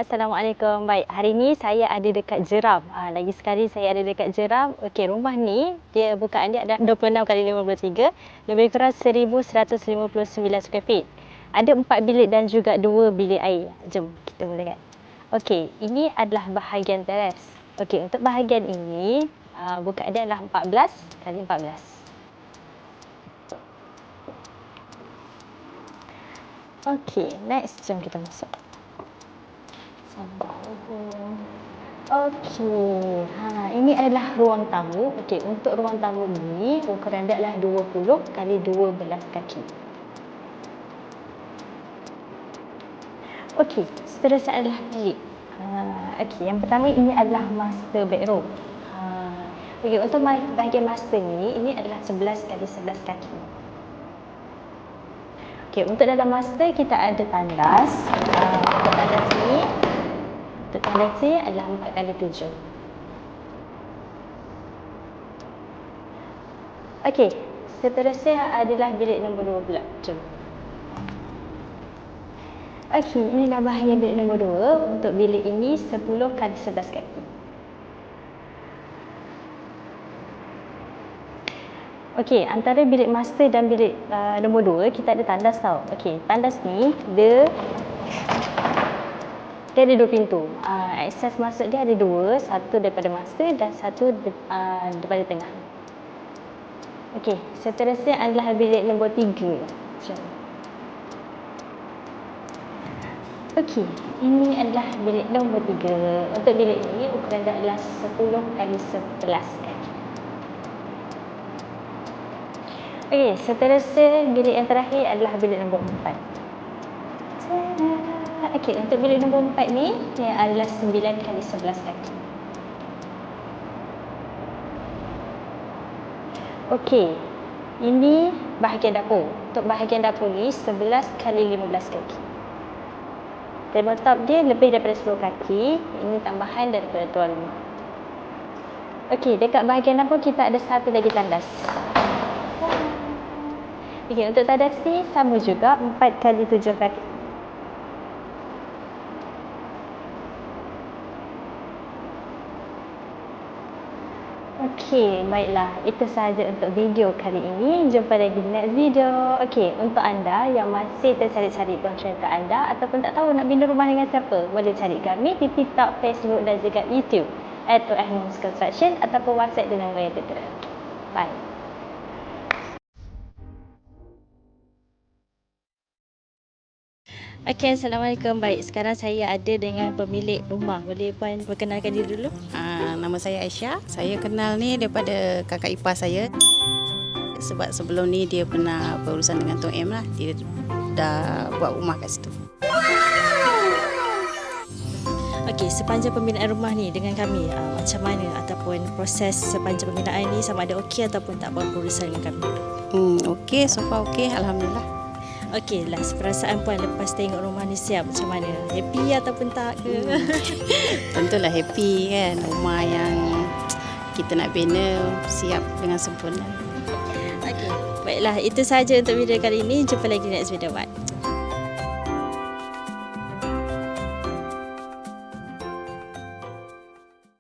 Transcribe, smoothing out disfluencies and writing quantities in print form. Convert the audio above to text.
Assalamualaikum. Baik, hari ni saya ada dekat Jeram. Lagi sekali saya ada dekat Jeram. Okey, rumah ni dia bukaan dia adalah 26 kali 53, lebih kurang 1159 square feet. Ada 4 bilik dan juga 2 bilik air. Jom kita mula kan. Okey, ini adalah bahagian teres. Okey, untuk bahagian ini bukaan dia adalah 14 kali 14. Okey, next jom kita masuk. Okey, ini adalah ruang tamu. Okey, untuk ruang tamu ni ukuran dia adalah 20 kali 12 kaki. Okey, seterusnya adalah bilik. Okey, yang pertama ini adalah master bedroom. Okey, untuk bahagian master ni, ini adalah 11 kali 11 kaki. Okey, untuk dalam master kita ada tandas. Untuk tandas ni, adalah 4 kali 7. Okey, seterusnya adalah bilik nombor 2 pula. Jom. Okey, inilah bahagian bilik nombor 2. Untuk bilik ini 10 kali 11 kaki. Okey, antara bilik master dan bilik nombor 2 kita ada tandas tau. Okey, tandas ni dia ada 2 pintu. Akses masuk dia ada 2, satu daripada master dan satu daripada tengah. Okey, seterusnya adalah bilik nombor 3. Okey, ini adalah bilik nombor 3. Untuk bilik ini ukuran dia adalah 10 kali 11 kaki. Okey, seterusnya bilik yang terakhir adalah bilik nombor 4. Okey, untuk bilik nombor 4 ni dia adalah 9 kali 11 kaki. Okey, ini bahagian dapur. Untuk bahagian dapur ni 11 kali 15 kaki. Tabletop dia lebih daripada 10 kaki. Ini tambahan daripada tuan rumah. Okey, dekat bahagian dapur kita ada satu lagi tandas. Okey, untuk tandas ni sama juga 4 kali 7 kaki. Okey, baiklah. Itu sahaja untuk video kali ini. Jumpa lagi di next video. Okey, untuk anda yang masih tercari-cari tuan cerita anda ataupun tak tahu nak bina rumah dengan siapa, boleh cari kami di TikTok, Facebook dan juga YouTube @OHMOSconstruction ataupun WhatsApp dengan nombor yang tertera. Bye. Okey, Assalamualaikum. Baik, sekarang saya ada dengan pemilik rumah. Boleh puan perkenalkan diri dulu? Nama saya Aisyah. Saya kenal ni daripada kakak ipar saya. Sebab sebelum ni dia pernah berurusan dengan Tok M lah. Dia dah buat rumah kat situ. Okey, sepanjang pembinaan rumah ni dengan kami, macam mana ataupun proses sepanjang pembinaan ni, sama ada okey ataupun tak buat berurusan dengan kami? Okey, so far okey, alhamdulillah. Okey, last perasaan puan lepas tengok rumah ni siap macam mana? Happy ataupun tak ke? Tentulah happy kan. Rumah yang kita nak bina siap dengan sempurna. Okey, baiklah, itu sahaja untuk video kali ini. Jumpa lagi di next video. Bye.